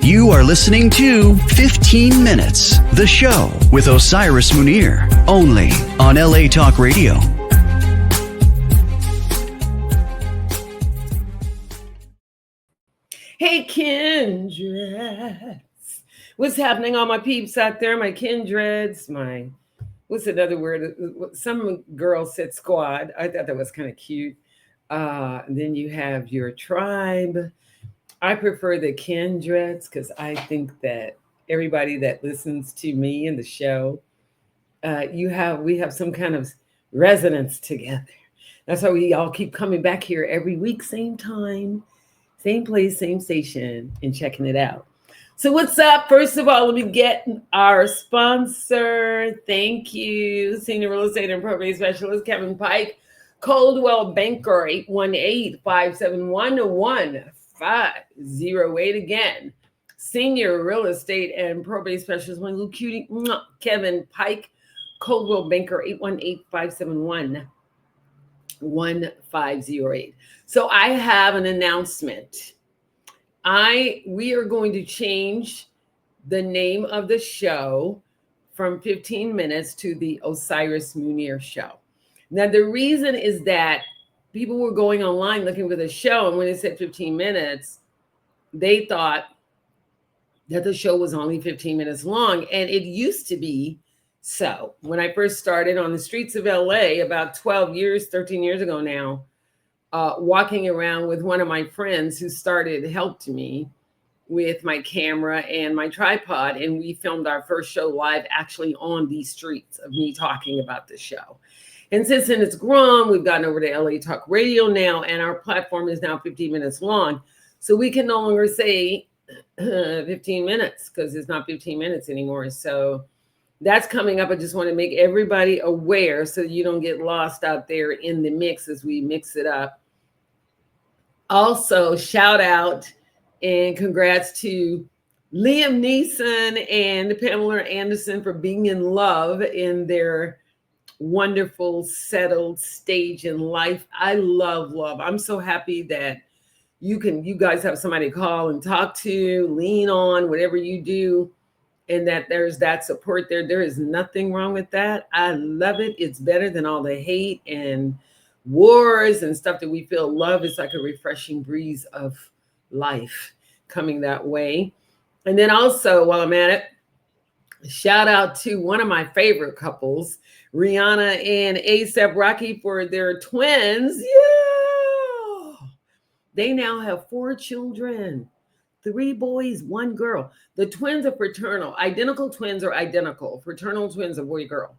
You are listening to 15 Minutes, the show with Osiris Munir, only on LA Talk Radio. Hey, kindreds. What's happening, all my peeps out there? My kindreds, what's another word? Some girl said squad. I thought that was kind of cute. Then you have your tribe. I prefer the kindreds because I think that everybody that listens to me and the show, we have some kind of resonance together. That's why we all keep coming back here every week, same time, same place, same station, and checking it out. So what's up? First of all, let me get our sponsor. Thank you. Senior Real Estate and Probate Specialist, Kevin Pike, Coldwell Banker, 818-571-1508. Again, Senior Real Estate and Probate Specialist, one little cutie, Kevin Pike, Coldwell Banker, 818-571-1508. So I have an announcement. We are going to change the name of the show from 15 Minutes to the Osiris Munir Show. Now, the reason is that people were going online looking for the show, and when it said 15 minutes, they thought that the show was only 15 minutes long, and it used to be so. When I first started on the streets of LA about 13 years ago now, walking around with one of my friends who helped me with my camera and my tripod, and we filmed our first show live actually on these streets of me talking about the show. And since then it's grown, we've gotten over to LA Talk Radio now, and our platform is now 15 minutes long. So we can no longer say 15 minutes because it's not 15 minutes anymore. So that's coming up. I just want to make everybody aware so you don't get lost out there in the mix as we mix it up. Also, shout out and congrats to Liam Neeson and Pamela Anderson for being in love in their wonderful, settled stage in life. I love love. I'm so happy that you guys have somebody to call and talk to, lean on, whatever you do, and that there's that support there. There is nothing wrong with that. I love it. It's better than all the hate and wars and stuff that we feel. Love is like a refreshing breeze of life coming that way. And then also, while I'm at it, shout out to one of my favorite couples, Rihanna and A$AP Rocky, for their twins. Yeah. They now have 4 children, 3 boys, 1 girl. The twins are fraternal. Identical twins are identical. Fraternal twins are boy, girl.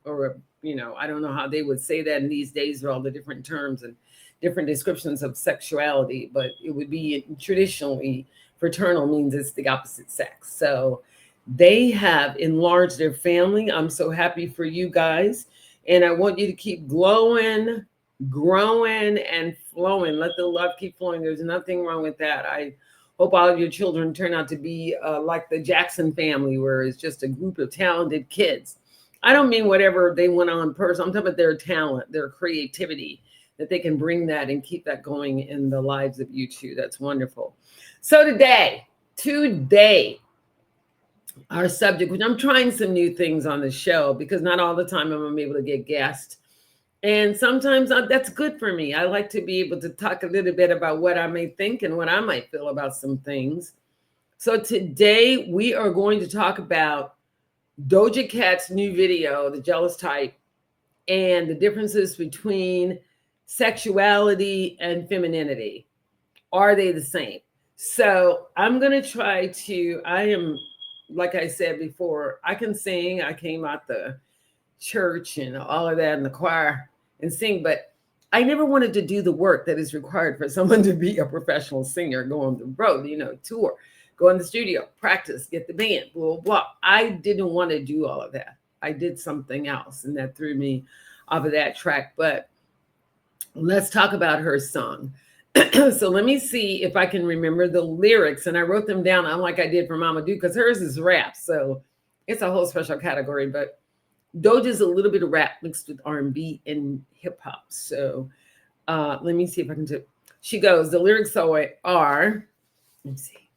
Or, I don't know how they would say that in these days with all the different terms and different descriptions of sexuality, but it would be traditionally fraternal means it's the opposite sex. So they have enlarged their family. I'm so happy for you guys. And I want you to keep glowing, growing, and flowing. Let the love keep flowing. There's nothing wrong with that. I hope all of your children turn out to be like the Jackson family, where it's just a group of talented kids. I don't mean whatever they went on person. I'm talking about their talent, their creativity, that they can bring that and keep that going in the lives of you too. That's wonderful. So today, our subject, which I'm trying some new things on the show because not all the time I'm able to get guests. And sometimes that's good for me. I like to be able to talk a little bit about what I may think and what I might feel about some things. So today we are going to talk about Doja Cat's new video, The Jealous Type, and the differences between sexuality and femininity. Are they the same? So I'm going to try to, like I said before, I can sing. I came out the church and all of that in the choir and sing, but I never wanted to do the work that is required for someone to be a professional singer, go on the road, tour, go in the studio, practice, get the band, blah, blah, blah. I didn't want to do all of that. I did something else, and that threw me off of that track. But let's talk about her song. So let me see if I can remember the lyrics. And I wrote them down, unlike I did for Mama Do, because hers is rap. So it's a whole special category. But Doja's a little bit of rap mixed with R&B and hip hop. So let me see if I can do. She goes, the lyrics are, let me see.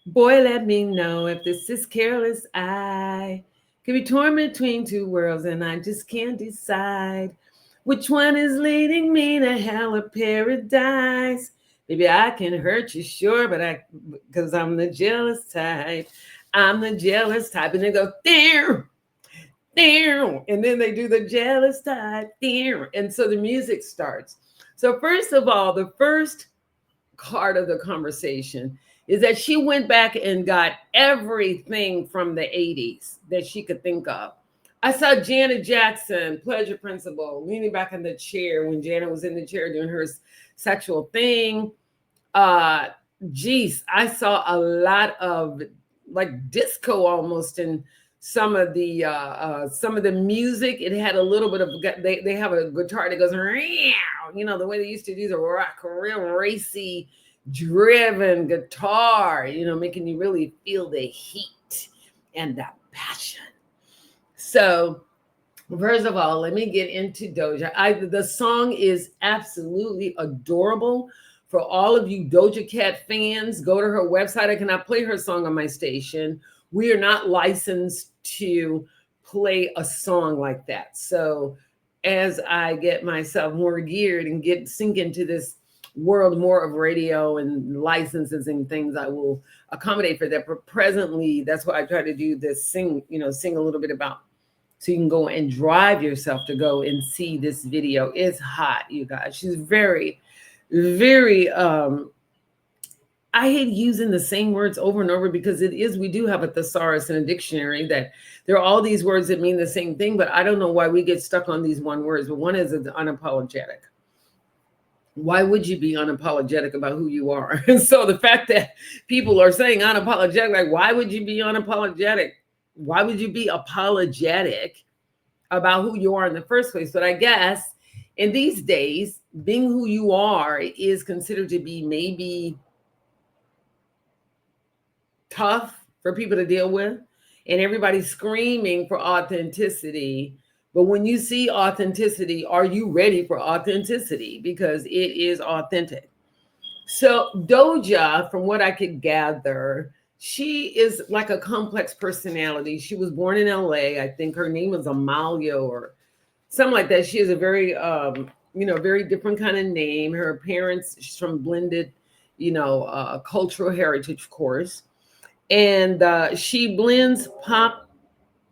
Boy, let me know if this is careless. I could be torn between two worlds and I just can't decide which one is leading me to hell or paradise. Maybe I can hurt you, sure, because I'm the jealous type. I'm the jealous type. And they go, there, there. And then they do the jealous type, there. And so the music starts. So, first of all, the first part of the conversation is that she went back and got everything from the 80s that she could think of. I saw Janet Jackson, Pleasure Principle, leaning back in the chair when Janet was in the chair doing her sexual thing. Uh, Geez, I saw a lot of like disco almost in some of the music. It had a little bit of they have a guitar that goes, the way they used to do the rock, real racy, driven guitar, making you really feel the heat and the passion. So, first of all, let me get into Doja. The song is absolutely adorable. For all of you Doja Cat fans, go to her website. I cannot play her song on my station. We are not licensed to play a song like that. So as I get myself more geared and sink into this world more of radio and licenses and things, I will accommodate for that. But presently, that's why I try to do this sing a little bit about, so you can go and drive yourself to go and see this video. It's hot, you guys. She's very, very, I hate using the same words over and over because we do have a thesaurus in a dictionary that there are all these words that mean the same thing, but I don't know why we get stuck on these one words. But one is unapologetic. Why would you be unapologetic about who you are? And so the fact that people are saying unapologetic, like, why would you be unapologetic? Why would you be apologetic about who you are in the first place? But I guess in these days, being who you are is considered to be maybe tough for people to deal with, and everybody's screaming for authenticity. But when you see authenticity, are you ready for authenticity? Because it is authentic. So Doja, from what I could gather, she is like a complex personality. She was born in LA. I think her name was Amalia or something like that. She is a very, very different kind of name. Her parents, she's from blended, cultural heritage, of course. And she blends pop,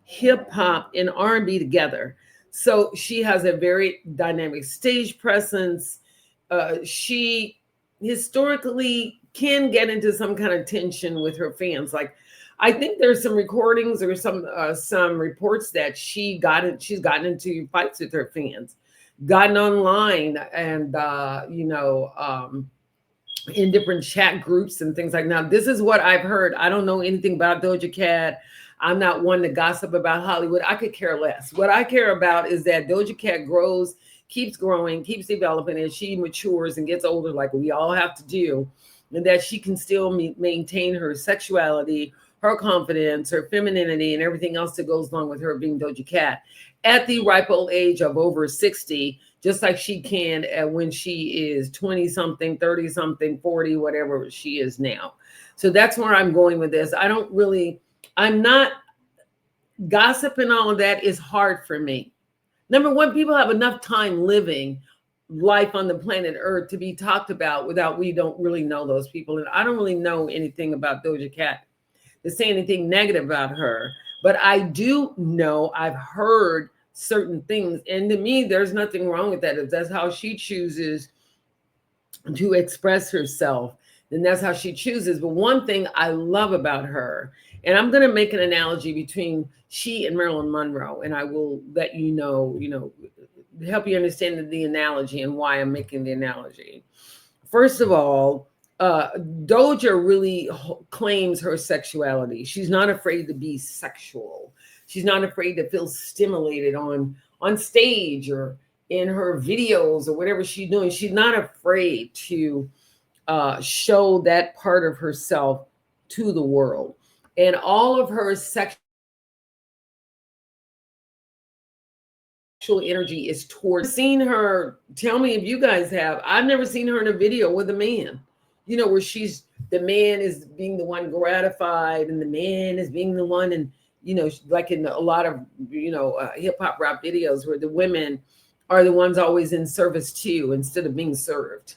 hip hop, and R&B together. So she has a very dynamic stage presence. She historically can get into some kind of tension with her fans. Like, I think there's some recordings or some reports that she's gotten into fights with her fans, gotten online and in different chat groups and things like that. Now, this is what I've heard. I don't know anything about Doja Cat. I'm not one to gossip about Hollywood. I could care less. What I care about is that Doja Cat grows, keeps growing, keeps developing, and she matures and gets older like we all have to do, and that she can still maintain her sexuality, her confidence, her femininity, and everything else that goes along with her being Doja Cat at the ripe old age of over 60, just like she can when she is 20 something, 30 something, 40, whatever she is now. So that's where I'm going with this. I'm not gossiping. All of that is hard for me. Number one, people have enough time living life on the planet Earth to be talked about we don't really know those people. And I don't really know anything about Doja Cat to say anything negative about her. But I do know, I've heard certain things. And to me, there's nothing wrong with that. If that's how she chooses to express herself, then that's how she chooses. But one thing I love about her, and I'm going to make an analogy between she and Marilyn Monroe, and I will let you know, help you understand the analogy and why I'm making the analogy. First of all, Doja really claims her sexuality. She's not afraid to be sexual. She's not afraid to feel stimulated on stage or in her videos or whatever she's doing. She's not afraid to show that part of herself to the world. And all of her sexual energy is towards. Seen her, tell me if you guys have. I've never seen her in a video with a man, where she's the man is being the one gratified and the man is being the one, and like in a lot of hip hop rap videos where the women are the ones always in service too instead of being served.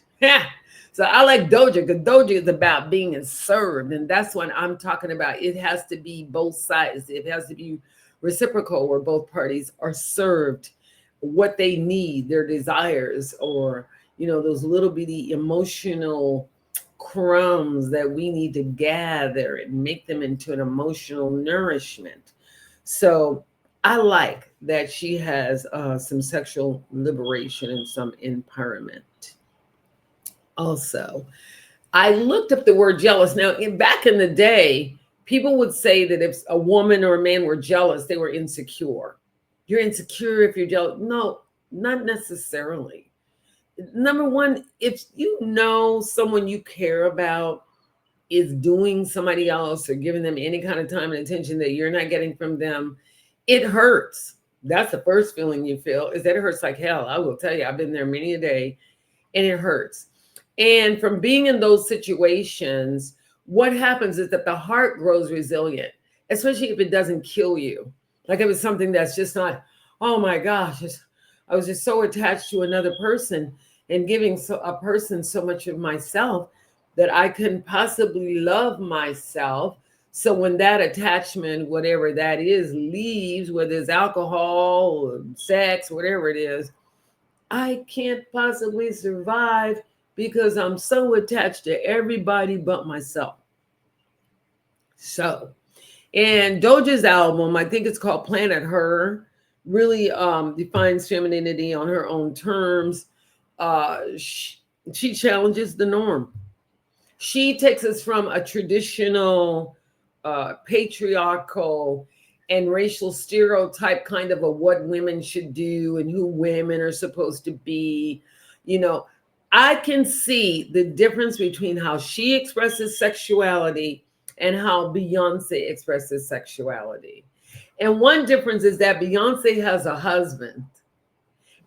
So I like Doja because Doja is about being served, and that's what I'm talking about. It has to be both sides. It has to be reciprocal, where both parties are served what they need, their desires, or those little bitty emotional crumbs that we need to gather and make them into an emotional nourishment. So I like that she has some sexual liberation and some empowerment. Also, I looked up the word jealous. Now, back in the day, people would say that if a woman or a man were jealous, they were insecure. You're insecure if you're jealous. No, not necessarily. Number one, if someone you care about is doing somebody else or giving them any kind of time and attention that you're not getting from them, it hurts. That's the first feeling you feel, is that it hurts like hell. I will tell you, I've been there many a day, and it hurts. And from being in those situations, what happens is that the heart grows resilient, especially if it doesn't kill you. Like if it's something that's just not, oh my gosh, I was just so attached to another person and giving a person so much of myself that I couldn't possibly love myself. So when that attachment, whatever that is, leaves, whether it's alcohol, or sex, whatever it is, I can't possibly survive because I'm so attached to everybody but myself. So, and Doja's album, I think it's called Planet Her, really defines femininity on her own terms. She challenges the norm. She takes us from a traditional patriarchal and racial stereotype kind of what women should do and who women are supposed to be. I can see the difference between how she expresses sexuality and how Beyonce expresses sexuality. And one difference is that Beyonce has a husband.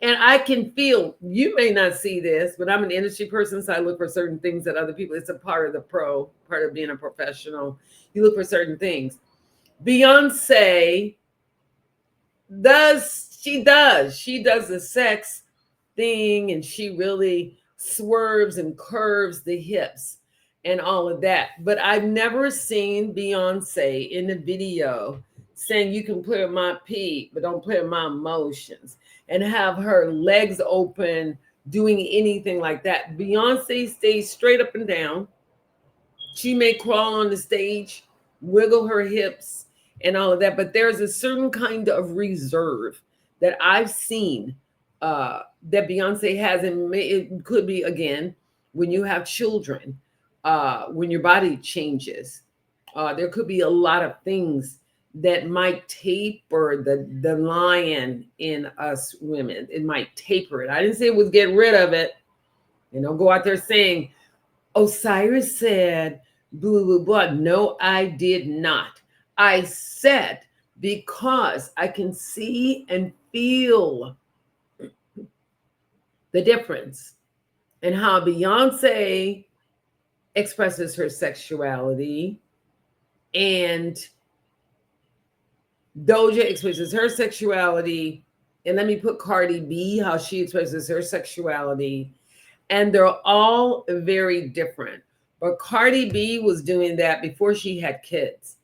And I can feel, you may not see this, but I'm an industry person, so I look for certain things that other people, it's a part of part of being a professional. You look for certain things. Beyonce does the sex thing, and she really swerves and curves the hips and all of that. But I've never seen Beyonce in a video saying you can play with my pee, but don't play with my emotions, and have her legs open, doing anything like that. Beyonce stays straight up and down. She may crawl on the stage, wiggle her hips and all of that, but there's a certain kind of reserve that I've seen that Beyonce has, and it could be, again, when you have children, when your body changes, there could be a lot of things that might taper the lion in us women. It might taper it. I didn't say it would get rid of it. Go out there saying, Osiris said, blah, blah, blah. No, I did not. I said, because I can see and feel the difference in how Beyonce expresses her sexuality and Doja expresses her sexuality, and let me put Cardi B, how she expresses her sexuality, and they're all very different. But Cardi B was doing that before she had kids.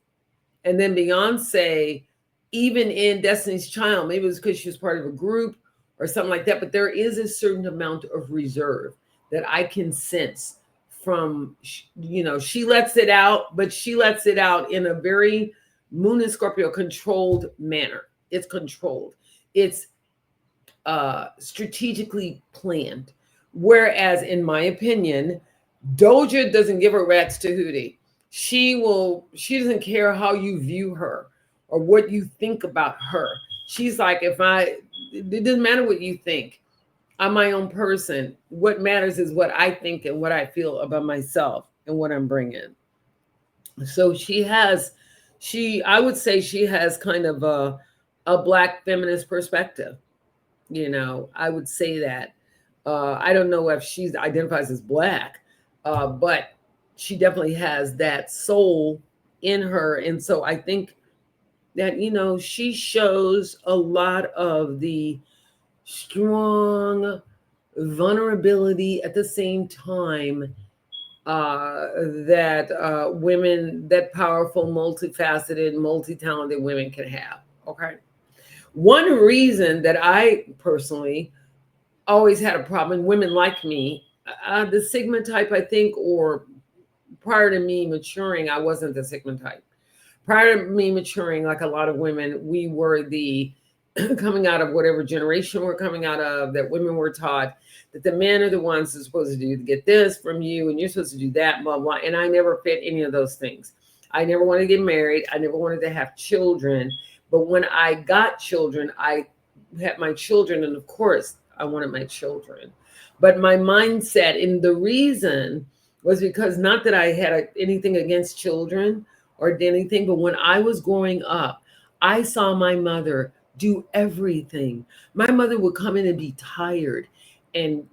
And then Beyonce, even in Destiny's Child, maybe it was because she was part of a group or something like that, but there is a certain amount of reserve that I can sense from, she lets it out, but she lets it out in a very Moon and Scorpio controlled manner. It's controlled. It's strategically planned. Whereas, in my opinion, Doja doesn't give a rat's to hootie. She doesn't care how you view her or what you think about her. She's like, it doesn't matter what you think. I'm my own person. What matters is what I think and what I feel about myself and what I'm bringing. So I would say she has kind of a Black feminist perspective. I would say that. I don't know if she identifies as Black, but she definitely has that soul in her. And so I think that, she shows a lot of the strong vulnerability at the same time that women, that powerful, multifaceted, multi-talented women can have. Okay. One reason that I personally always had a problem, women like me, the Sigma type, I think, or prior to me maturing, I wasn't the Sigma type. Prior to me maturing, like a lot of women, we were the coming out of whatever generation we're coming out of, that women were taught that the men are the ones who're supposed to do to get this from you, and you're supposed to do that, blah, blah. And I never fit any of those things. I never wanted to get married. I never wanted to have children. But when I got children, I had my children, and of course, I wanted my children. But my mindset, and the reason was because not that I had anything against children or did anything, but when I was growing up, I saw my mother do everything. My mother would come in and be tired and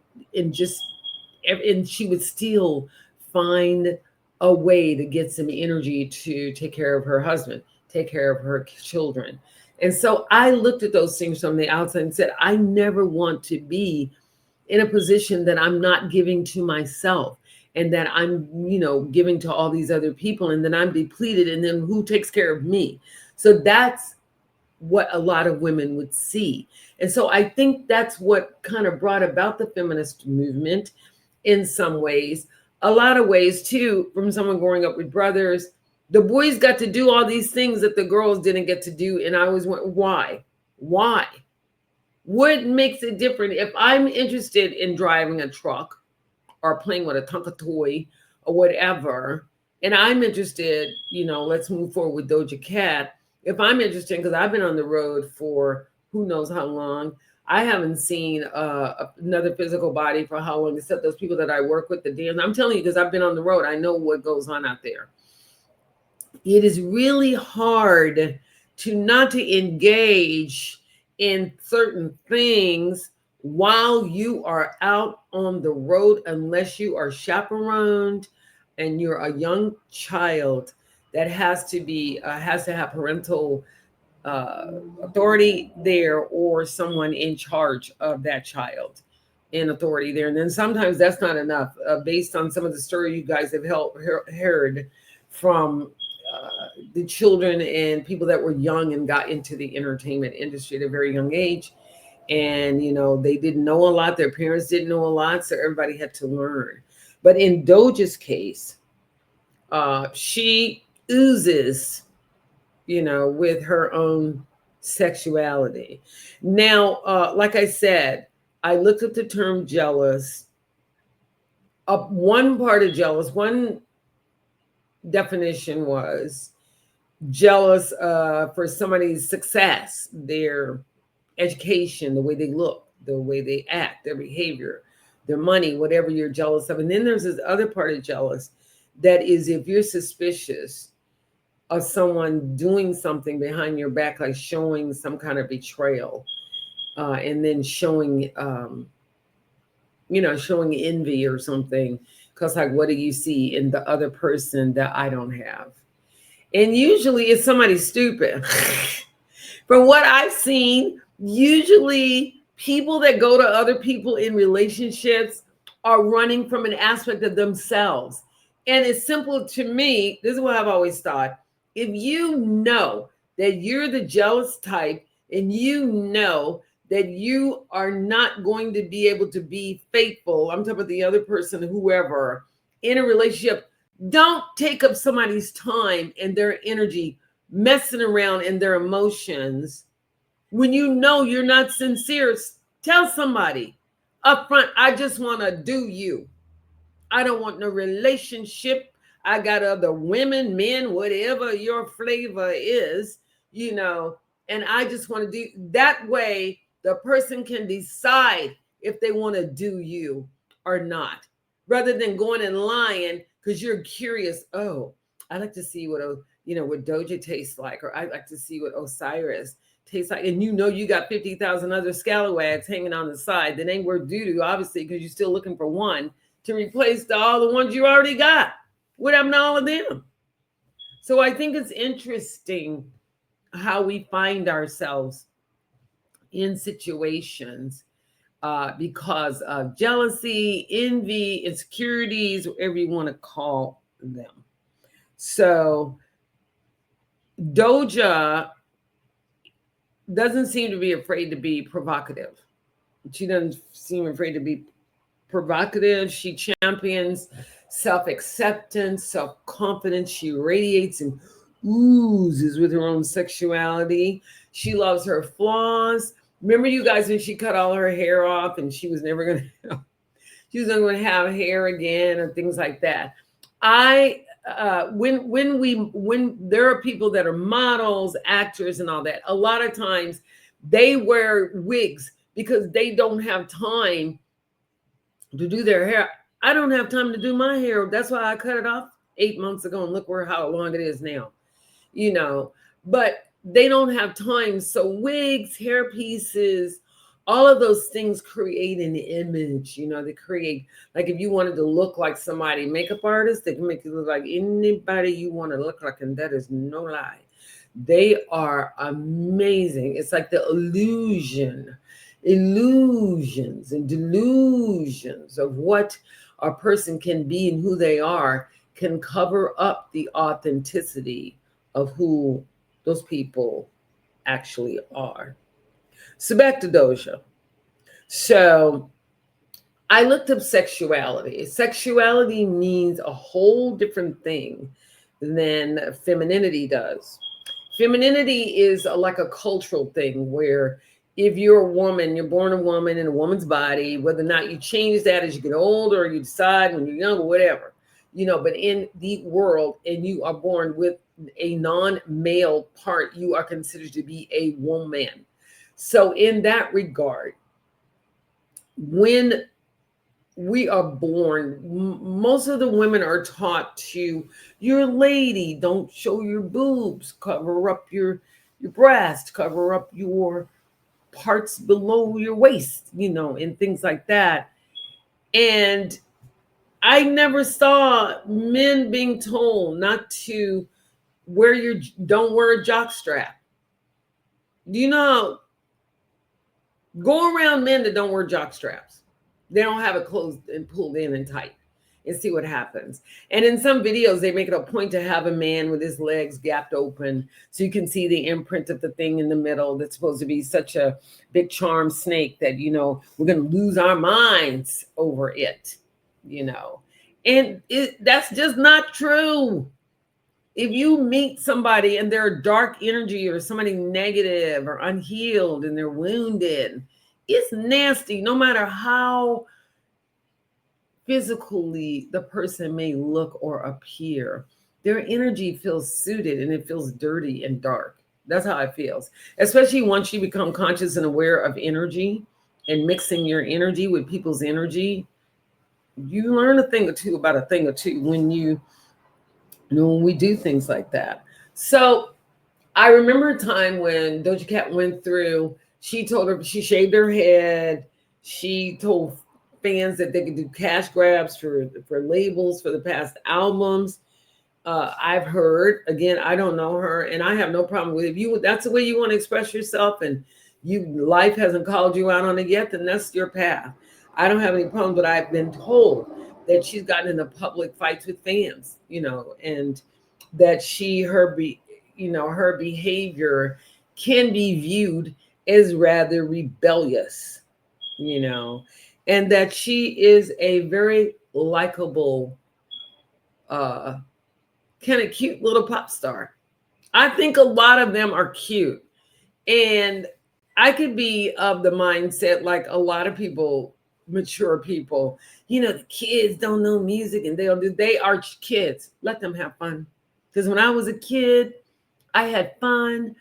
she would still find a way to get some energy to take care of her husband, take care of her children. And so I looked at those things from the outside and said, I never want to be in a position that I'm not giving to myself, and that I'm, giving to all these other people, and then I'm depleted, and then who takes care of me? So that's what a lot of women would see. And so I think that's what kind of brought about the feminist movement in some ways. A lot of ways too, from someone growing up with brothers, the boys got to do all these things that the girls didn't get to do. And I always went, why? Why? What makes it different? If I'm interested in driving a truck or playing with a Tonka toy or whatever, and I'm interested, let's move forward with Doja Cat. If I'm interested, because I've been on the road for who knows how long, I haven't seen another physical body for how long, except those people that I work with, the dance. I'm telling you, because I've been on the road, I know what goes on out there. It is really hard to not to engage in certain things while you are out on the road, unless you are chaperoned and you're a young child that has to have parental authority there, or someone in charge of that child in authority there. And then sometimes that's not enough, based on some of the story you guys have heard from the children and people that were young and got into the entertainment industry at a very young age. And, they didn't know a lot. Their parents didn't know a lot. So everybody had to learn. But in Doja's case, she oozes, with her own sexuality. Now, like I said, I looked at the term jealous. One part of jealous, one definition was jealous for somebody's success, their education, the way they look, the way they act, their behavior, their money, whatever you're jealous of. And then there's this other part of jealous that is if you're suspicious of someone doing something behind your back, like showing some kind of betrayal, and then showing, showing envy or something. Because like, what do you see in the other person that I don't have? And usually it's somebody stupid. From what I've seen, usually people that go to other people in relationships are running from an aspect of themselves. And it's simple to me. This is what I've always thought. If you know that you're the jealous type, and you know that you are not going to be able to be faithful, I'm talking about the other person, whoever, in a relationship, don't take up somebody's time and their energy messing around in their emotions. When you know you're not sincere, tell somebody up front, I just want to do you. I don't want no relationship. I got other women, men, whatever your flavor is, and I just want to do that way. The person can decide if they want to do you or not, rather than going and lying because you're curious. Oh, I like to see what Doja tastes like, or I like to see what Osiris tastes like. And you got 50,000 other scalawags hanging on the side that ain't worth doo-doo, obviously, because you're still looking for one to replace all the ones you already got. What happened to all of them? So I think it's interesting how we find ourselves in situations because of jealousy, envy, insecurities, whatever you want to call them. So Doja doesn't seem to be afraid to be provocative. She doesn't seem afraid to be provocative. She champions self-acceptance, self-confidence. She radiates and oozes with her own sexuality. She loves her flaws. Remember, you guys, when she cut all her hair off and she was never going to, she was not going to have hair again or things like that. When there are people that are models, actors, and all that, a lot of times they wear wigs because they don't have time to do their hair. I don't have time to do my hair. That's why I cut it off 8 months ago, and look how long it is now, but they don't have time. So wigs, hair pieces, all of those things create an image. They create, like, if you wanted to look like somebody, makeup artist, they can make you look like anybody you want to look like, and that is no lie. They are amazing. It's like the illusions and delusions of what a person can be and who they are can cover up the authenticity of who those people actually are. So back to Doja. So I looked up sexuality. Sexuality means a whole different thing than femininity does. Femininity is like a cultural thing where if you're a woman, you're born a woman in a woman's body, whether or not you change that as you get older or you decide when you're young or whatever, but in the world, and you are born with a non-male part, you are considered to be a woman. So in that regard, when we are born, most of the women are taught to, you're a lady, don't show your boobs, cover up your breast, cover up your parts below your waist, and things like that. And I never saw men being told not to don't wear a jock strap. Go around men that don't wear jock straps. They don't have it closed and pulled in and tight, and see what happens. And in some videos, they make it a point to have a man with his legs gapped open so you can see the imprint of the thing in the middle that's supposed to be such a big charm snake that, we're going to lose our minds over it, And that's just not true. If you meet somebody and they're dark energy or somebody negative or unhealed and they're wounded, it's nasty. No matter how physically the person may look or appear, their energy feels suited and it feels dirty and dark. That's how it feels, especially once you become conscious and aware of energy and mixing your energy with people's energy. You learn a thing or two about a thing or two when when we do things like that. So I remember a time when Doja Cat went through, she shaved her head. She told fans that they could do cash grabs for labels for the past albums. I've heard, again, I don't know her, and I have no problem with it. If that's the way you want to express yourself, and life hasn't called you out on it yet, then that's your path. I don't have any problem, but I've been told that she's gotten into public fights with fans, and that her behavior can be viewed as rather rebellious, and that she is a very likable, kind of cute little pop star. I think a lot of them are cute, and I could be of the mindset like a lot of people, mature people, the kids don't know music and they are kids. Let them have fun. Because when I was a kid, I had fun.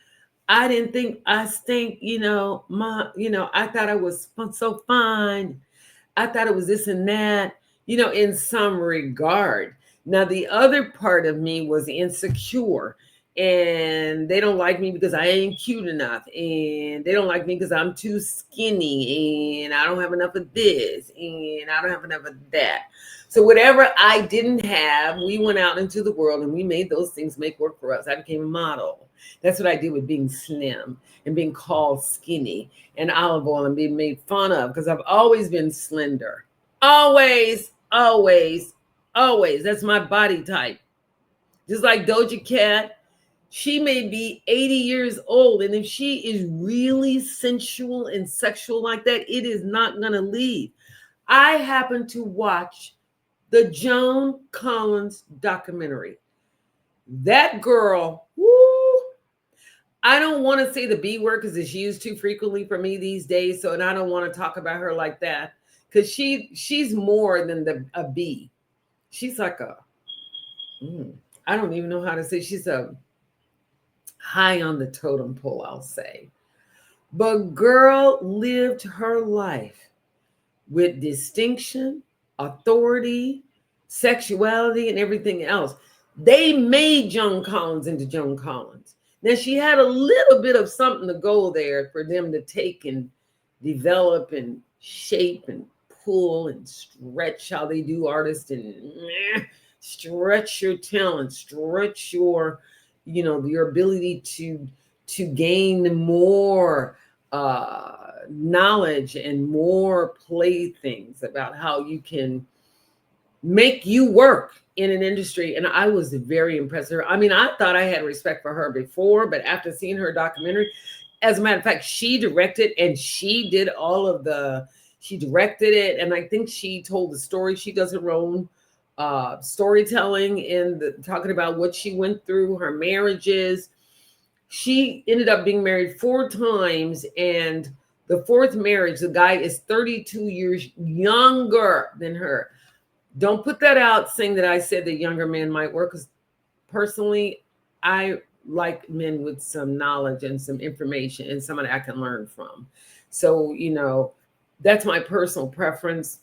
I didn't think I stink, I thought I was so fine. I thought it was this and that, in some regard. Now, the other part of me was insecure. and they don't like me because I ain't cute enough, and they don't like me because I'm too skinny, and I don't have enough of this, and I don't have enough of that. So whatever I didn't have, we went out into the world and we made those things make work for us. I became a model. That's what I did with being slim and being called skinny and olive oil and being made fun of, because I've always been slender. Always, always, always. That's my body type. Just like Doja Cat, she may be 80 years old, and if she is really sensual and sexual like that, it is not going to leave. I happen to watch the Joan Collins documentary. That girl, woo, I don't want to say the B word because it's used too frequently for me these days, so and I don't want to talk about her like that, because she's more than a B. She's like I don't even know how to say. She's a high on the totem pole, I'll say. But girl lived her life with distinction, authority, sexuality, and everything else. They made Joan Collins into Joan Collins. Now, she had a little bit of something to go there for them to take and develop and shape and pull and stretch how they do artists, and stretch your talent, stretch your, your ability to gain more knowledge and more playthings about how you can make you work in an industry. And I was very impressed with her. I mean, I thought I had respect for her before, but after seeing her documentary, as a matter of fact, she directed and she did she directed it. And I think she told the story. She does her own storytelling talking about what she went through, her marriages. She ended up being married 4 times, and the 4th marriage, the guy is 32 years younger than her. Don't put that out saying that I said that younger men might work, because personally, I like men with some knowledge and some information and somebody I can learn from. So, that's my personal preference,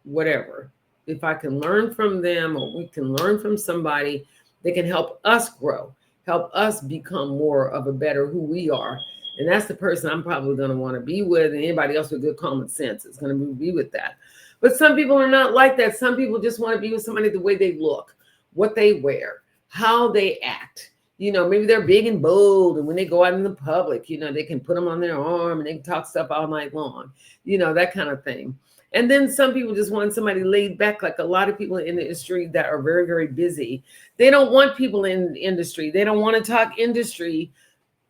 whatever. If I can learn from them, or we can learn from somebody that can help us grow, help us become more of a better who we are. And that's the person I'm probably going to want to be with. And anybody else with good common sense is going to be with that. But some people are not like that. Some people just want to be with somebody the way they look, what they wear, how they act. Maybe they're big and bold, and when they go out in the public, they can put them on their arm and they can talk stuff all night long, that kind of thing. And then some people just want somebody laid back, like a lot of people in the industry that are very, very busy. They don't want people in the industry. They don't want to talk industry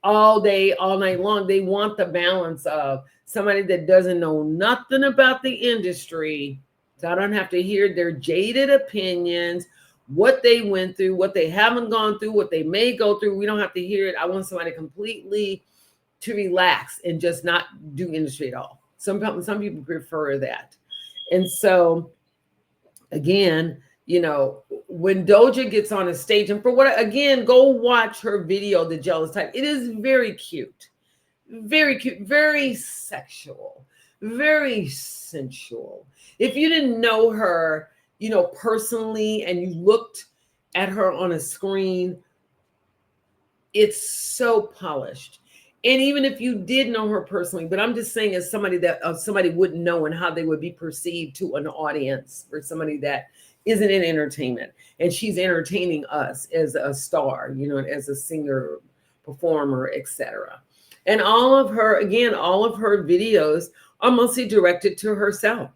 all day, all night long. They want the balance of somebody that doesn't know nothing about the industry. So I don't have to hear their jaded opinions, what they went through, what they haven't gone through, what they may go through. We don't have to hear it. I want somebody completely to relax and just not do industry at all. Some people prefer that. And so, again, when Doja gets on a stage, and go watch her video, The Jealous Type. It is very cute, very sexual, very sensual. If you didn't know her, personally, and you looked at her on a screen, it's so polished. And even if you did know her personally, but I'm just saying, as somebody that somebody wouldn't know and how they would be perceived to an audience, for somebody that isn't in entertainment, and she's entertaining us as a star, as a singer, performer, etc. And all of her videos are mostly directed to herself.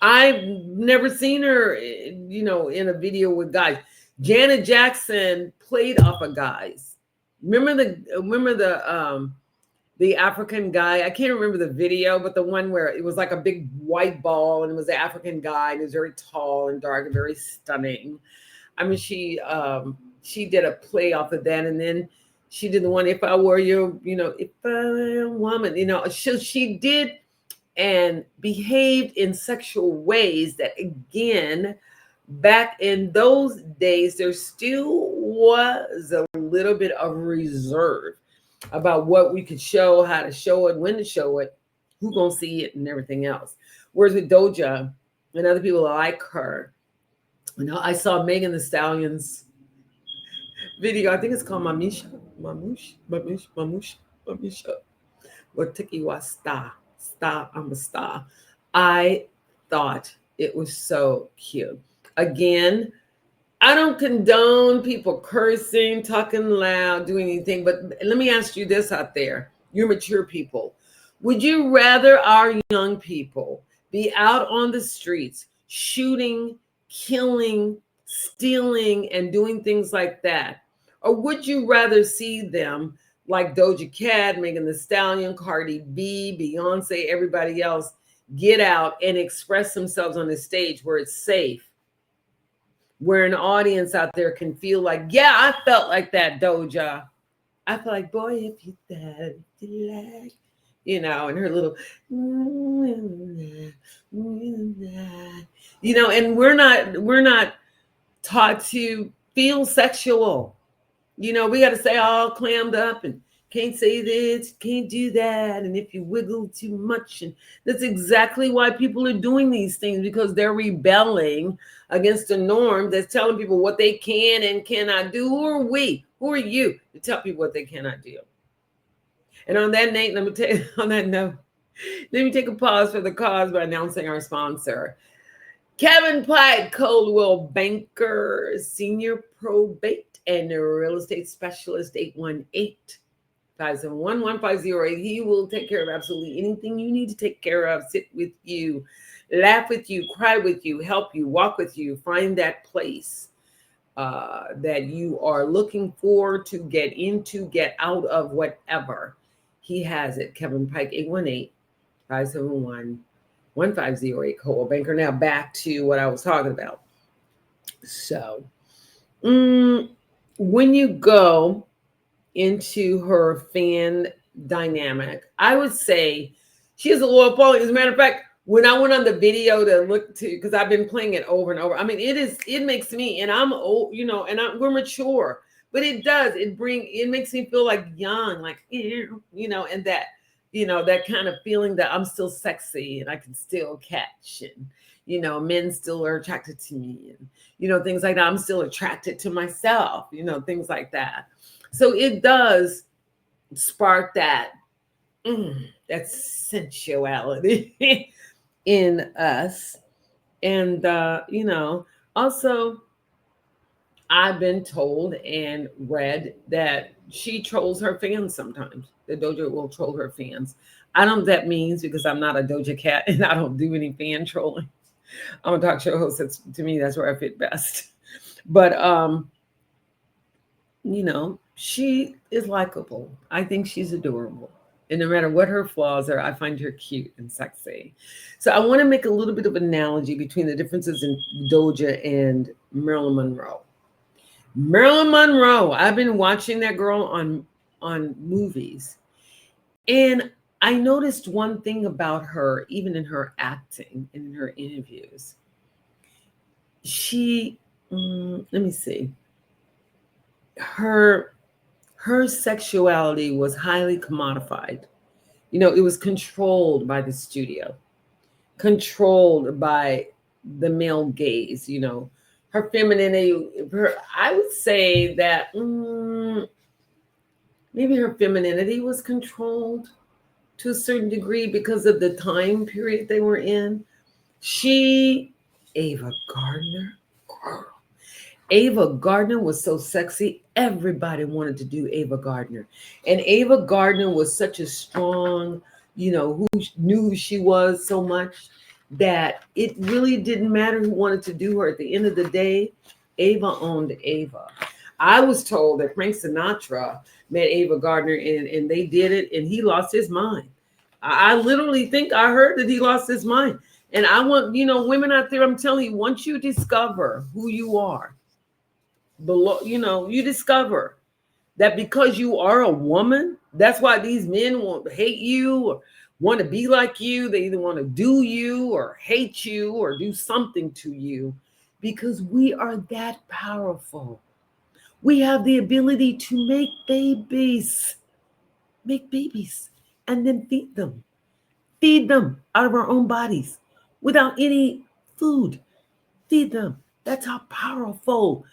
I've never seen her, in a video with guys. Janet Jackson played off of guys. Remember the African guy? I can't remember the video, but the one where it was like a big white ball, and it was the African guy, and he was very tall and dark and very stunning. I mean, she did a play off of that, and then she did the one, If I Were Your, If I Were a Woman, she did and behaved in sexual ways that, again, back in those days, there still was a little bit of reserve about what we could show, how to show it, when to show it, who gonna see it, and everything else. Whereas with Doja and other people like her, I saw Megan Thee Stallion's video. I think it's called Mamisha. Watiki wa star. Star, I'm a star. I thought it was so cute. Again, I don't condone people cursing, talking loud, doing anything, but let me ask you this out there. You're mature people. Would you rather our young people be out on the streets shooting, killing, stealing, and doing things like that? Or would you rather see them like Doja Cat, Megan Thee Stallion, Cardi B, Beyonce, everybody else get out and express themselves on the stage where it's safe? Where an audience out there can feel like, yeah, I felt like that, Doja. I felt like, boy, if you thought you like, and her little, and we're not taught to feel sexual. We got to stay all clammed up and can't say this, can't do that. And if you wiggle too much, and that's exactly why people are doing these things, because they're rebelling against a norm that's telling people what they can and cannot do. Who are we? Who are you to tell people what they cannot do? And on that note, let me take a pause for the cause by announcing our sponsor. Kevin Pike, Coldwell Banker, Senior Probate and Real Estate Specialist, 818-571-1508. He will take care of absolutely anything you need to take care of, sit with you, laugh with you, cry with you, help you, walk with you, find that place that you are looking for to get into, get out of, whatever. He has it. Kevin Pike, 818-571-1508, Coldwell Banker. Now back to what I was talking about. So, when you go into her fan dynamic, I would say she is a loyal following. As a matter of fact, when I went on the video to look to, because I've been playing it over and over. I mean, it makes me, and I'm old, and we're mature, but it makes me feel like young, like, and that, that kind of feeling that I'm still sexy and I can still catch, and, men still are attracted to me, and, things like that. I'm still attracted to myself, things like that. So it does spark that sensuality in us. And, also I've been told and read that she trolls her fans sometimes. That Doja will troll her fans. I don't know what that means, because I'm not a Doja Cat and I don't do any fan trolling. I'm a talk show host. To me, that's where I fit best. But, she is likable. I think she's adorable. And no matter what her flaws are, I find her cute and sexy. So I want to make a little bit of analogy between the differences in Doja and Marilyn Monroe. Marilyn Monroe, I've been watching that girl on movies. And I noticed one thing about her, even in her acting and in her interviews. She, let me see. Her sexuality was highly commodified. It was controlled by the studio, controlled by the male gaze. Her femininity, I would say that maybe her femininity was controlled to a certain degree because of the time period they were in. Ava Gardner, girl. Ava Gardner was so sexy. Everybody wanted to do Ava Gardner. And Ava Gardner was such a strong, who knew who she was so much that it really didn't matter who wanted to do her. At the end of the day, Ava owned Ava. I was told that Frank Sinatra met Ava Gardner and they did it, and he lost his mind. I literally think I heard that he lost his mind. And I want, women out there, I'm telling you, once you discover who you are, you discover that because you are a woman, that's why these men won't hate you or want to be like you. They either want to do you or hate you or do something to you, because we are that powerful. We have the ability to make babies, and then feed them out of our own bodies without any food. Feed them. That's how powerful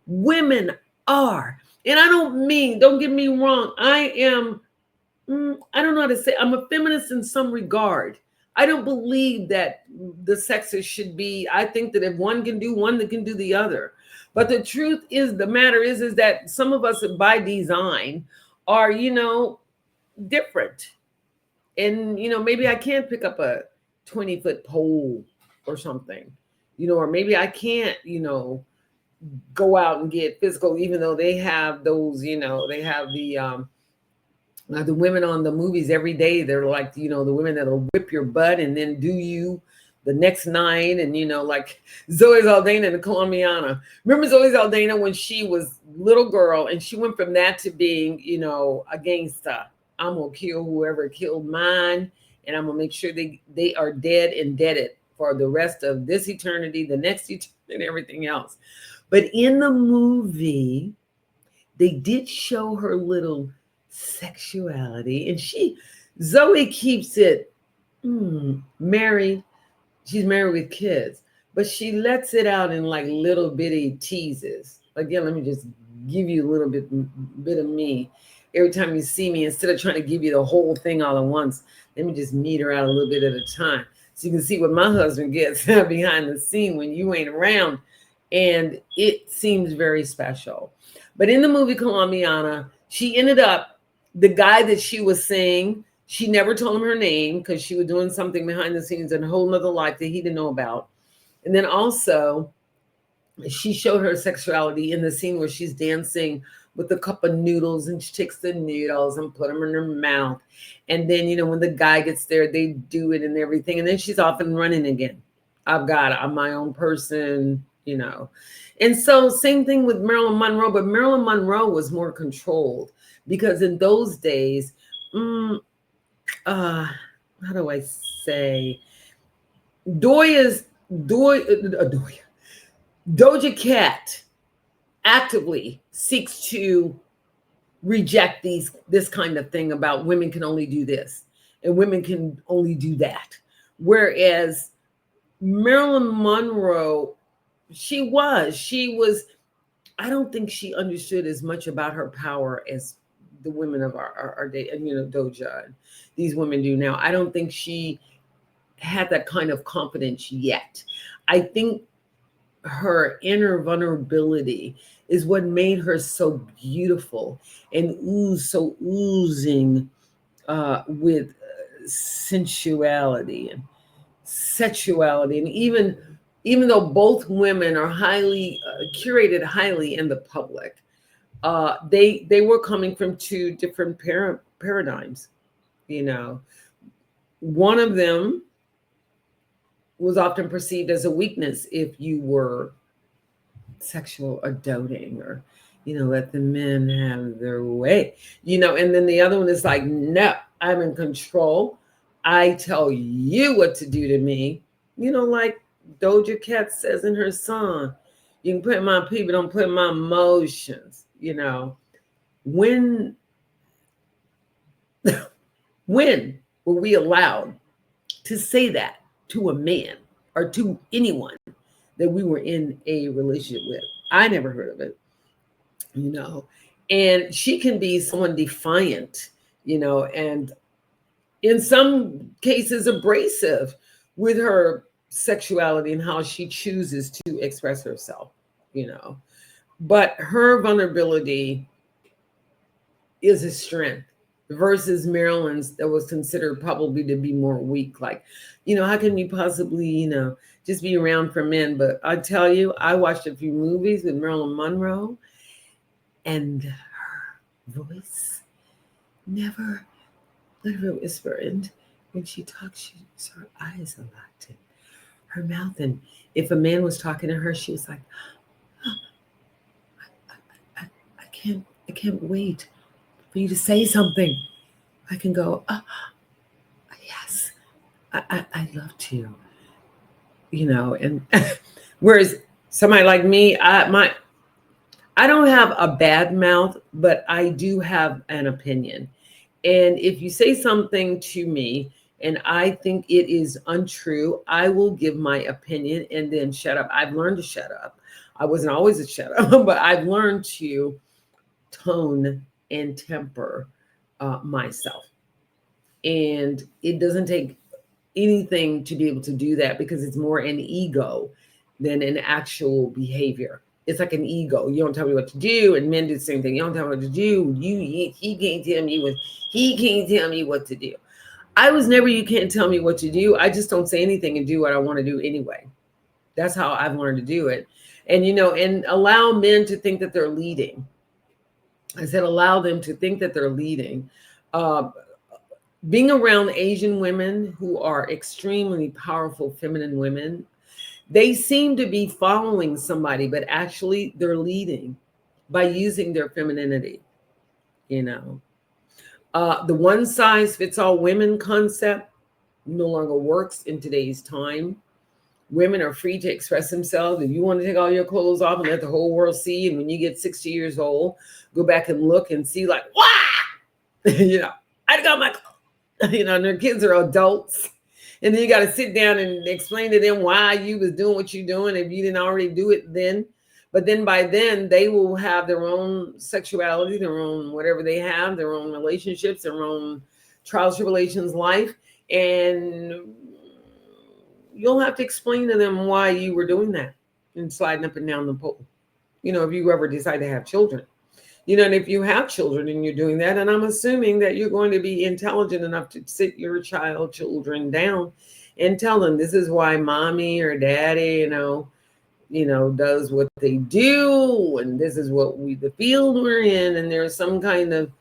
women are. And I don't mean, don't get me wrong, I am, I don't know how to say, I'm a feminist in some regard. I don't believe that the sexes should be, I think that if one can do one, they can do the other. But the truth is, the matter is that some of us by design are, different. And, maybe I can't pick up a 20-foot pole or something, or maybe I can't, go out and get physical, even though they have those, they have the women on the movies every day. They're like, the women that'll whip your butt and then do you the next night. And, like Zoe Saldana and the Colombiana. Remember Zoe Saldana when she was little girl and she went from that to being, a gangster. I'm going to kill whoever killed mine. And I'm going to make sure they are dead and deaded for the rest of this eternity, the next eternity, and everything else. But in the movie, they did show her little sexuality, and Zoe keeps it married. She's married with kids, but she lets it out in like little bitty teases. Again, let me just give you a little bit of me. Every time you see me, instead of trying to give you the whole thing all at once, let me just meter out a little bit at a time. So you can see what my husband gets behind the scene when you ain't around. And it seems very special. But in the movie Colombiana, she ended up, the guy that she was seeing, she never told him her name because she was doing something behind the scenes in a whole nother life that he didn't know about. And then also, she showed her sexuality in the scene where she's dancing with a cup of noodles, and she takes the noodles and put them in her mouth. And then, when the guy gets there, they do it and everything. And then she's off and running again. I'm my own person, And so same thing with Marilyn Monroe, but Marilyn Monroe was more controlled because in those days, how do I say, Doja Cat actively seeks to reject this kind of thing about women can only do this and women can only do that. Whereas Marilyn Monroe, she was, I don't think she understood as much about her power as the women of our day, and Doja and these women do now. I don't think she had that kind of confidence yet. I think her inner vulnerability is what made her so beautiful and so oozing with sensuality and sexuality. And even though both women are highly curated highly in the public, they were coming from two different paradigms. One of them was often perceived as a weakness if you were sexual or doting or let the men have their way, and then the other one is like, no, I'm in control. I tell you what to do to me, like Doja Cat says in her song, you can put my people, don't put my emotions, when when were we allowed to say that to a man or to anyone that we were in a relationship with? I never heard of it, and she can be someone defiant, and in some cases abrasive with her sexuality and how she chooses to express herself, but her vulnerability is a strength versus Marilyn's that was considered probably to be more weak. Like, how can you possibly, just be around for men? But I tell you, I watched a few movies with Marilyn Monroe, and her voice never let her whisper. And when she talks, her eyes are locked in her mouth. And if a man was talking to her, she was like, I can't wait for you to say something. I can go, yes, I love to, and whereas somebody like me, I don't have a bad mouth, but I do have an opinion. And if you say something to me and I think it is untrue, I will give my opinion and then shut up. I've learned to shut up. I wasn't always a shut up, but I've learned to tone and temper myself. And it doesn't take anything to be able to do that, because it's more an ego than an actual behavior. It's like an ego. You don't tell me what to do, and men do the same thing. You don't tell me what to do. He can't tell me what to do. I was never, you can't tell me what to do. I just don't say anything and do what I want to do anyway. That's how I've learned to do it. And, and allow men to think that they're leading. I said, allow them to think that they're leading. Being around Asian women who are extremely powerful, feminine women, they seem to be following somebody, but actually they're leading by using their femininity, The one size fits all women concept no longer works in today's time. Women are free to express themselves. If you want to take all your clothes off and let the whole world see, and when you get 60 years old, go back and look and see like, wow, I got my clothes. And their kids are adults. And then you got to sit down and explain to them why you was doing what you're doing if you didn't already do it then. But then by then, they will have their own sexuality, their own whatever they have, their own relationships, their own trials, tribulations, life. And you'll have to explain to them why you were doing that and sliding up and down the pole. If you ever decide to have children. And if you have children and you're doing that, and I'm assuming that you're going to be intelligent enough to sit your children down and tell them this is why mommy or daddy, does what they do, and this is what the field we're in, and there's some kind of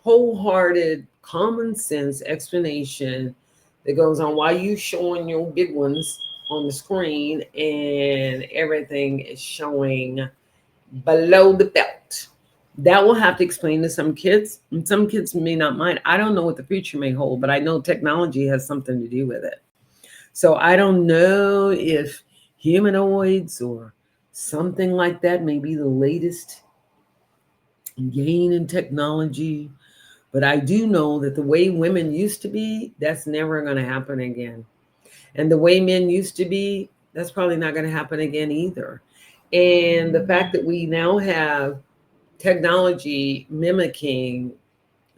wholehearted, common sense explanation that goes on why you showing your big ones on the screen and everything is showing below the belt. That will have to explain to some kids, and some kids may not mind. I don't know what the future may hold, but I know technology has something to do with it. So I don't know if humanoids or something like that may be the latest gain in technology, but I do know that the way women used to be, that's never going to happen again. And the way men used to be, that's probably not going to happen again either. And the fact that we now have technology mimicking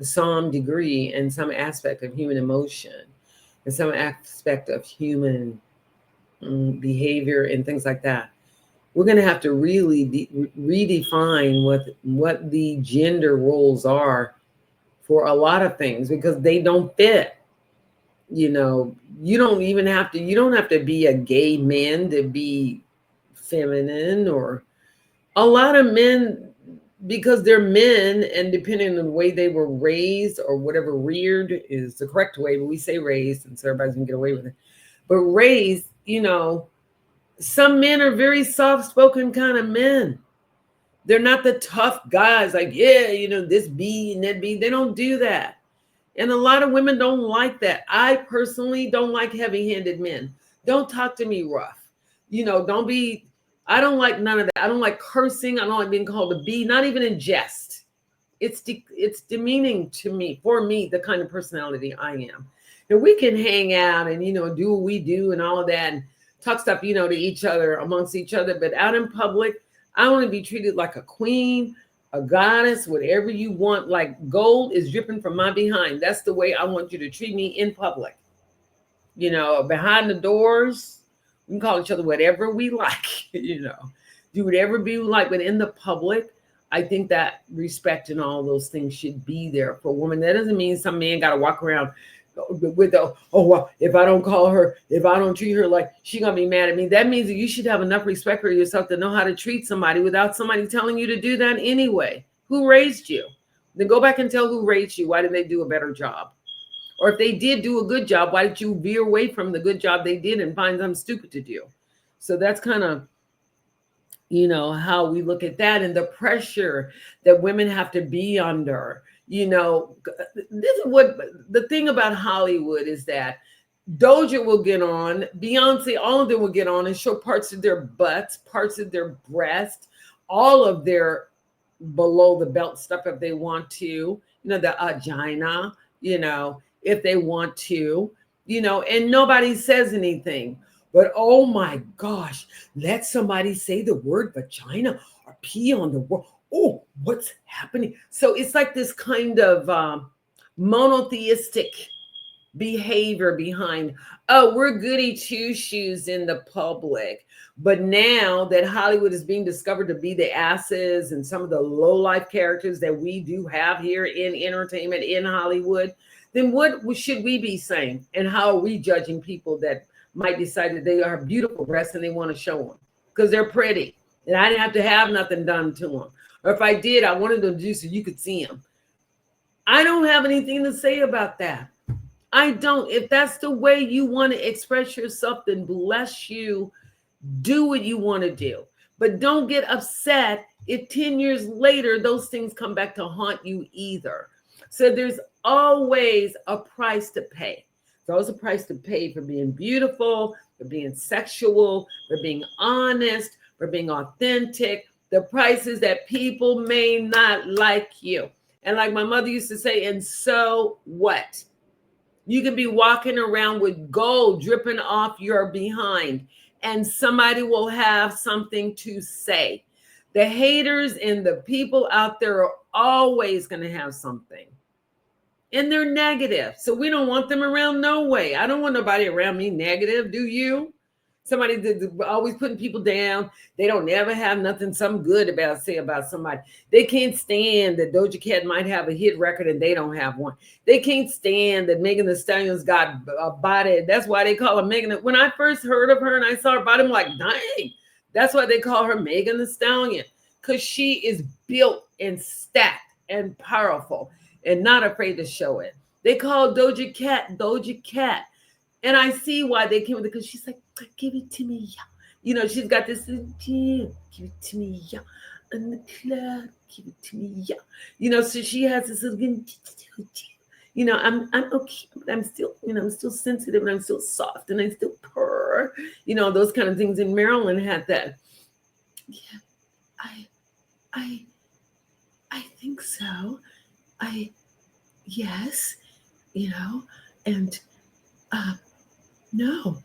some degree and some aspect of human emotion and some aspect of human behavior and things like that, we're going to have to really redefine what the gender roles are for a lot of things, because they don't fit. You don't have to be a gay man to be feminine, or a lot of men, because they're men, and depending on the way they were raised or whatever, reared is the correct way, but we say raised, and so everybody's gonna get away with it. But raised, some men are very soft-spoken kind of men. They're not the tough guys, like, this B and that B. They don't do that. And a lot of women don't like that. I personally don't like heavy-handed men. Don't talk to me rough. I don't like none of that. I don't like cursing. I don't like being called a B, not even in jest. It's demeaning to me, for me, the kind of personality I am. And we can hang out and, do what we do and all of that and talk stuff, to each other, amongst each other. But out in public, I want to be treated like a queen, a goddess, whatever you want. Like gold is dripping from my behind. That's the way I want you to treat me in public. Behind the doors, we can call each other whatever we like, do whatever we like. But in the public, I think that respect and all those things should be there for a woman. That doesn't mean some man got to walk around with if I don't call her, if I don't treat her like, she gonna be mad at me. That means that you should have enough respect for yourself to know how to treat somebody without somebody telling you to do that anyway. Who raised you? Then go back and tell who raised you. Why didn't they do a better job? Or if they did do a good job, why did you veer away from the good job they did and find something stupid to do? So that's kind of, how we look at that, and the pressure that women have to be under. This is what the thing about Hollywood is, that Doja will get on, Beyonce, all of them will get on and show parts of their butts, parts of their breast, all of their below the belt stuff if they want to, the vagina, if they want to, and nobody says anything. But oh my gosh, let somebody say the word vagina or pee on the word. oh, what's happening? So it's like this kind of monotheistic behavior behind, oh, we're goody two shoes in the public. But now that Hollywood is being discovered to be the asses and some of the low life characters that we do have here in entertainment in Hollywood, then what should we be saying? And how are we judging people that might decide that they are beautiful breasts and they want to show them because they're pretty and I didn't have to have nothing done to them? Or if I did, I wanted them to do so you could see them. I don't have anything to say about that. I don't. If that's the way you want to express yourself, then bless you. Do what you want to do. But don't get upset if 10 years later, those things come back to haunt you either. So there's always a price to pay. There's always a price to pay for being beautiful, for being sexual, for being honest, for being authentic. The price is that people may not like you. And like my mother used to say, and so what? You can be walking around with gold dripping off your behind, and somebody will have something to say. The haters and the people out there are always going to have something. And they're negative. So we don't want them around, no way. I don't want nobody around me negative, do you? Somebody that's always putting people down. They don't ever have nothing, something good about say about somebody. They can't stand that Doja Cat might have a hit record and they don't have one. They can't stand that Megan Thee Stallion's got a body. That's why they call her Megan. When I first heard of her and I saw her body, I'm like, dang. That's why they call her Megan Thee Stallion, because she is built and stacked and powerful and not afraid to show it. They call Doja Cat Doja Cat. And I see why they came with it, because she's like, give it to me, yeah. You know, she's got this, give it to me, yeah. And the club, give it to me, yeah. You know, so she has this little, you know, I'm okay, but I'm still, you know, I'm still sensitive and I'm still soft and I still purr, you know, those kind of things. And Marilyn had that. Yeah, I think so. Yes, you know, and no,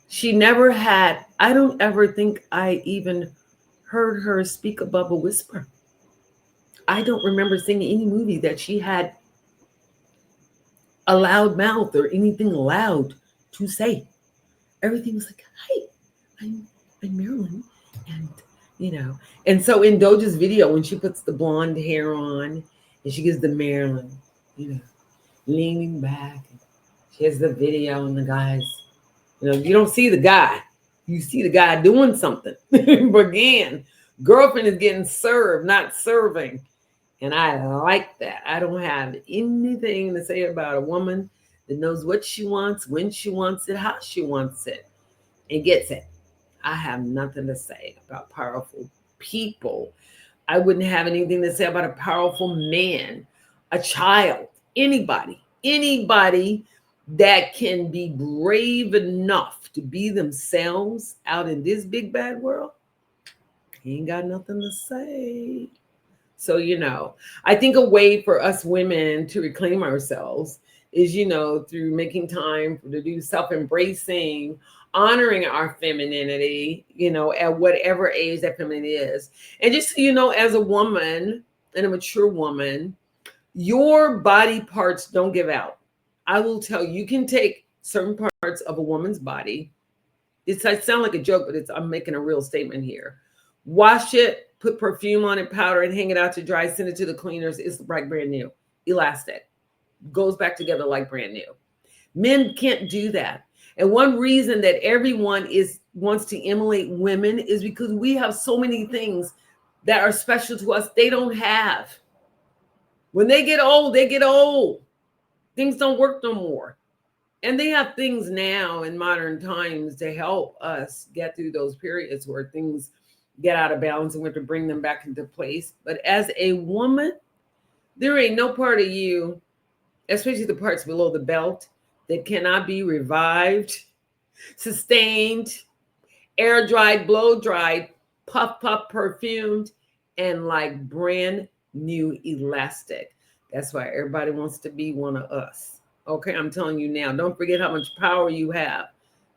she never had. I don't ever think I even heard her speak above a whisper. I don't remember seeing any movie that she had a loud mouth or anything loud to say. Everything was like, "Hi, I'm Marilyn," and you know. And so in Doja's video, when she puts the blonde hair on and she gives the Marilyn, you know, leaning back, and she has the video and the guys. You know, you don't see the guy. You see the guy doing something. But again, girlfriend is getting served, not serving. And I like that. I don't have anything to say about a woman that knows what she wants, when she wants it, how she wants it, and gets it. I have nothing to say about powerful people. I wouldn't have anything to say about a powerful man, a child, anybody that can be brave enough to be themselves out in this big bad world. He ain't got nothing to say. So, you know, I think a way for us women to reclaim ourselves is, you know, through making time to do self-embracing, honoring our femininity, you know, at whatever age that femininity is. And just so you know, as a woman and a mature woman, your body parts don't give out. I will tell you, you can take certain parts of a woman's body. I sound like a joke, but I'm making a real statement here. Wash it, put perfume on it, powder it, hang it out to dry, send it to the cleaners. It's like brand new, elastic, goes back together like brand new. Men can't do that. And one reason that everyone wants to emulate women is because we have so many things that are special to us they don't have. When they get old, they get old. Things don't work no more. And they have things now in modern times to help us get through those periods where things get out of balance and we have to bring them back into place. But as a woman, there ain't no part of you, especially the parts below the belt, that cannot be revived, sustained, air dried, blow dried, puff, perfumed, and like brand new elastic. That's why everybody wants to be one of us. Okay, I'm telling you now, don't forget how much power you have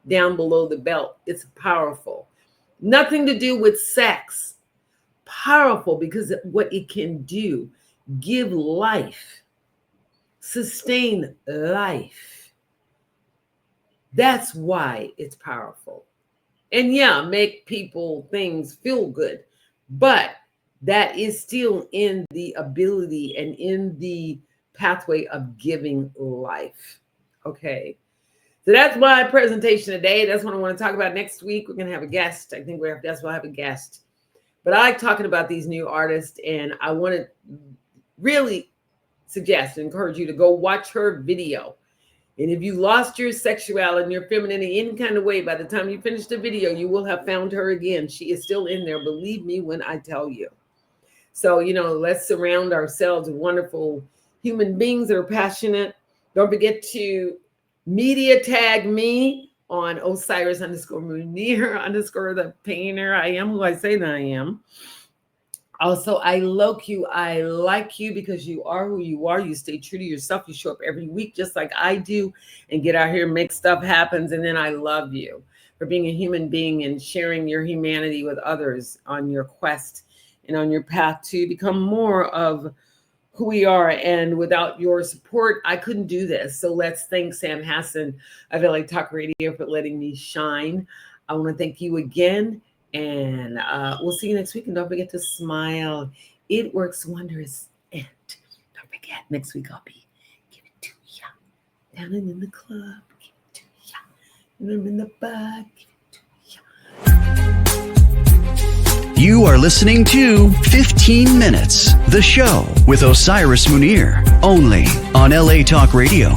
down below the belt. It's powerful. Nothing to do with sex. powerful because what it can do, give life, sustain life. That's why it's powerful. And yeah, make people things feel good, but that is still in the ability and in the pathway of giving life. Okay. So that's my presentation today. That's what I want to talk about next week. We're going to have a guest. I think that's why I have a guest. But I like talking about these new artists, and I want to really suggest and encourage you to go watch her video. And if you lost your sexuality and your femininity in any kind of way, by the time you finish the video, you will have found her again. She is still in there. Believe me when I tell you. So, let's surround ourselves with wonderful human beings that are passionate. Don't forget to media tag me on Osiris_Munir_ the painter. I am who I say that I am. Also, I like you because you are who you are. You stay true to yourself. You show up every week just like I do and get out here and make stuff happen. And then I love you for being a human being and sharing your humanity with others on your quest and on your path to become more of who we are. And without your support, I couldn't do this. So let's thank Sam Hassan of LA Talk Radio for letting me shine. I want to thank you again. And we'll see you next week. And don't forget to smile. It works wonders. And don't forget, next week I'll be give it to ya. Down in the club, give it to ya. And I'm in the bar, give it to ya. You are listening to 15 Minutes, the show with Osiris Munir, only on LA Talk Radio.